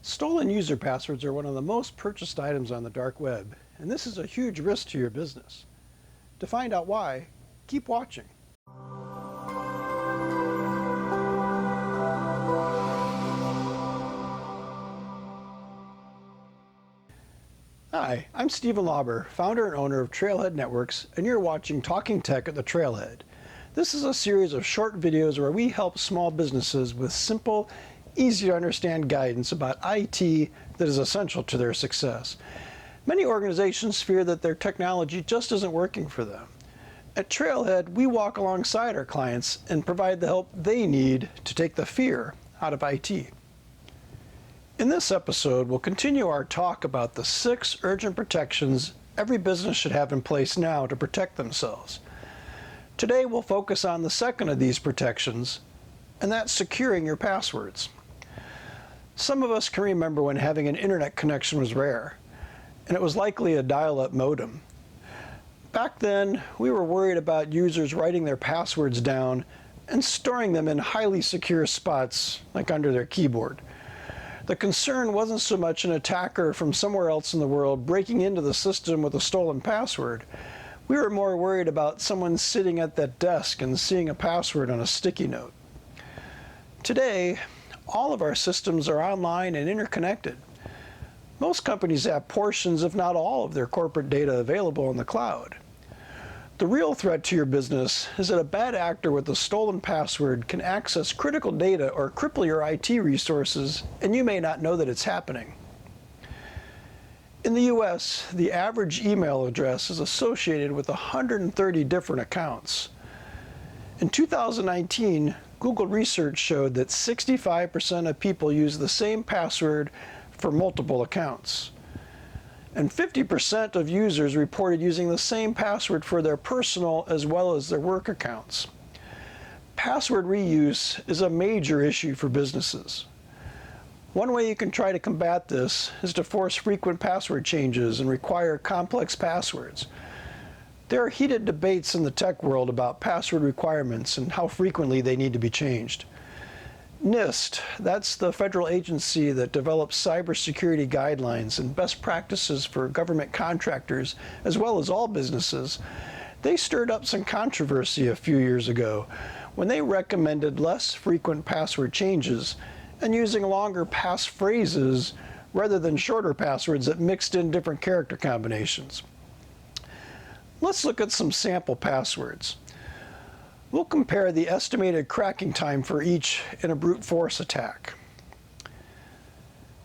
Stolen user passwords are one of the most purchased items on the dark web, and this is a huge risk to your business. To find out why, keep watching. Hi, I'm Stephen Lauber, founder and owner of Trailhead Networks, and you're watching Talking Tech at the Trailhead. This is a series of short videos where we help small businesses with simple, easy to understand guidance about IT that is essential to their success. Many organizations fear that their technology just isn't working for them. At Trailhead, we walk alongside our clients and provide the help they need to take the fear out of IT. In this episode, we'll continue our talk about the 6 urgent protections every business should have in place now to protect themselves. Today, we'll focus on the second of these protections, and that's securing your passwords. Some of us can remember when having an internet connection was rare, and it was likely a dial-up modem. Back then, we were worried about users writing their passwords down and storing them in highly secure spots, like under their keyboard. The concern wasn't so much an attacker from somewhere else in the world breaking into the system with a stolen password. We were more worried about someone sitting at that desk and seeing a password on a sticky note. Today, all of our systems are online and interconnected. Most companies have portions, if not all, of their corporate data available in the cloud. The real threat to your business is that a bad actor with a stolen password can access critical data or cripple your IT resources, and you may not know that it's happening. In the US, the average email address is associated with 130 different accounts. In 2019, Google research showed that 65% of people use the same password for multiple accounts. And 50% of users reported using the same password for their personal as well as their work accounts. Password reuse is a major issue for businesses. One way you can try to combat this is to force frequent password changes and require complex passwords. There are heated debates in the tech world about password requirements and how frequently they need to be changed. NIST, that's the federal agency that develops cybersecurity guidelines and best practices for government contractors as well as all businesses, they stirred up some controversy a few years ago when they recommended less frequent password changes and using longer passphrases rather than shorter passwords that mixed in different character combinations. Let's look at some sample passwords. We'll compare the estimated cracking time for each in a brute force attack.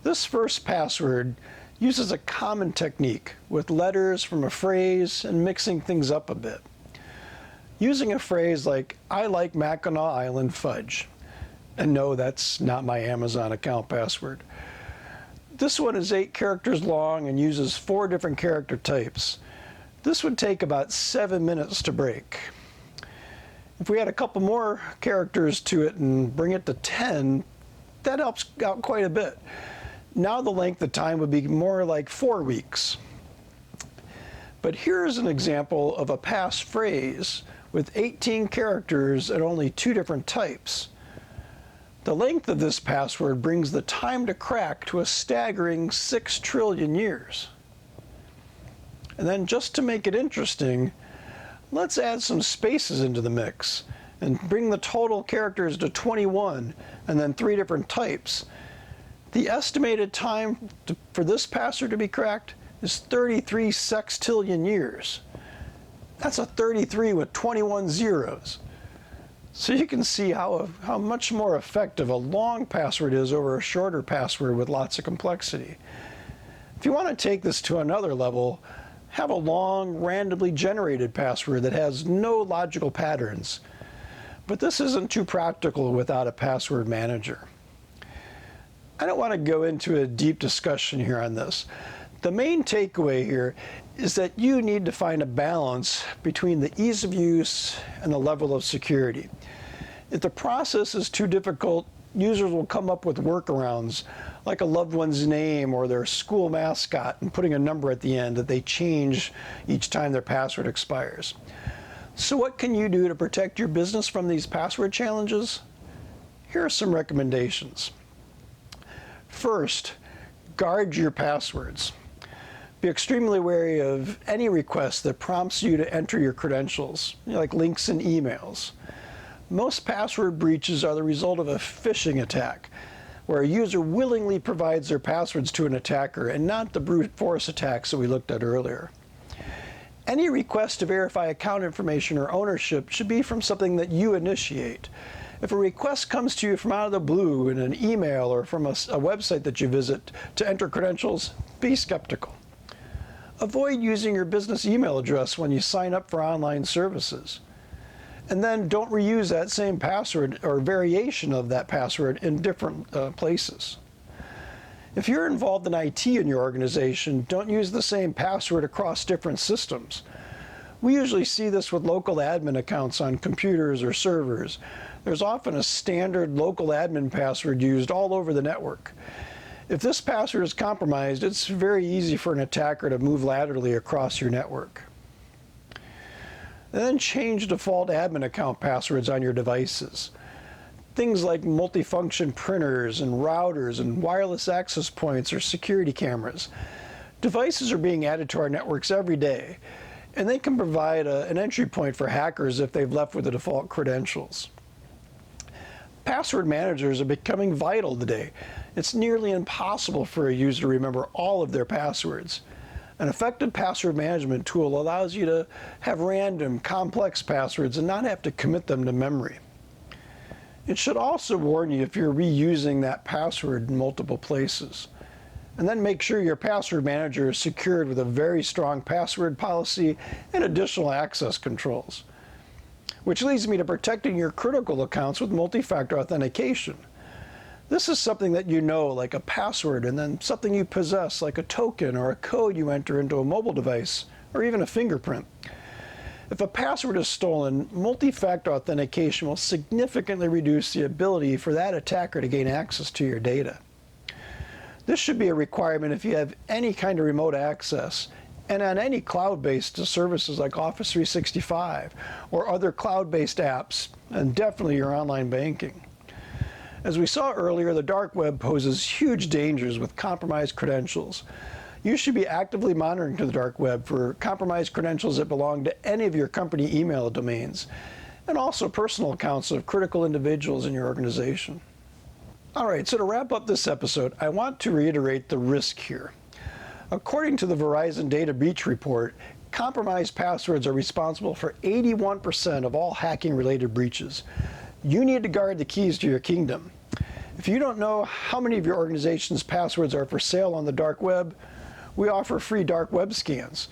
This first password uses a common technique with letters from a phrase and mixing things up a bit. Using a phrase like, "I like Mackinac Island fudge." And no, that's not my Amazon account password. This one is 8 characters long and uses 4 different character types. This would take about 7 minutes to break. If we add a couple more characters to it and bring it to 10, that helps out quite a bit. Now the length of time would be more like 4 weeks. But here's an example of a passphrase with 18 characters and only 2 different types. The length of this password brings the time to crack to a staggering 6 trillion years. And then just to make it interesting, let's add some spaces into the mix and bring the total characters to 21 and then 3 different types. The estimated time for this password to be cracked is 33 sextillion years. That's a 33 with 21 zeros. So you can see how much more effective a long password is over a shorter password with lots of complexity. If you want to take this to another level, have a long, randomly generated password that has no logical patterns. But this isn't too practical without a password manager. I don't want to go into a deep discussion here on this. The main takeaway here is that you need to find a balance between the ease of use and the level of security. If the process is too difficult, users will come up with workarounds like a loved one's name or their school mascot and putting a number at the end that they change each time their password expires. So what can you do to protect your business from these password challenges? Here are some recommendations. First, Guard your passwords. Be extremely wary of any request that prompts you to enter your credentials, like links in emails. Most password breaches are the result of a phishing attack, where a user willingly provides their passwords to an attacker and not the brute force attacks that we looked at earlier. Any request to verify account information or ownership should be from something that you initiate. If a request comes to you from out of the blue in an email or from a website that you visit to enter credentials, be skeptical. Avoid using your business email address when you sign up for online services. And then don't reuse that same password or variation of that password in different places. If you're involved in IT in your organization, don't use the same password across different systems. We usually see this with local admin accounts on computers or servers. There's often a standard local admin password used all over the network. If this password is compromised, it's very easy for an attacker to move laterally across your network. And then change default admin account passwords on your devices. Things like multifunction printers and routers and wireless access points or security cameras. Devices are being added to our networks every day, and they can provide an entry point for hackers if they've left with the default credentials. Password managers are becoming vital today. It's nearly impossible for a user to remember all of their passwords. An effective password management tool allows you to have random, complex passwords and not have to commit them to memory. It should also warn you if you're reusing that password in multiple places. And then make sure your password manager is secured with a very strong password policy and additional access controls. Which leads me to protecting your critical accounts with multi-factor authentication. This is something that you know, like a password, and then something you possess, like a token or a code you enter into a mobile device, or even a fingerprint. If a password is stolen, multi-factor authentication will significantly reduce the ability for that attacker to gain access to your data. This should be a requirement if you have any kind of remote access, and on any cloud-based services like Office 365 or other cloud-based apps, and definitely your online banking. As we saw earlier, the dark web poses huge dangers with compromised credentials. You should be actively monitoring the dark web for compromised credentials that belong to any of your company email domains, and also personal accounts of critical individuals in your organization. All right, so to wrap up this episode, I want to reiterate the risk here. According to the Verizon Data Breach Report, compromised passwords are responsible for 81% of all hacking-related breaches. You need to guard the keys to your kingdom. If you don't know how many of your organization's passwords are for sale on the dark web, we offer free dark web scans.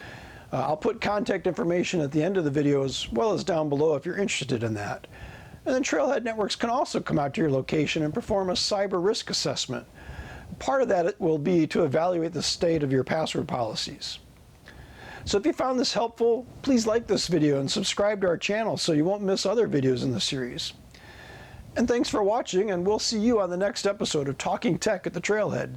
I'll put contact information at the end of the video as well as down below if you're interested in that. And then Trailhead Networks can also come out to your location and perform a cyber risk assessment. Part of that will be to evaluate the state of your password policies. So if you found this helpful, please like this video and subscribe to our channel so you won't miss other videos in the series. And thanks for watching, and we'll see you on the next episode of Talking Tech at the Trailhead.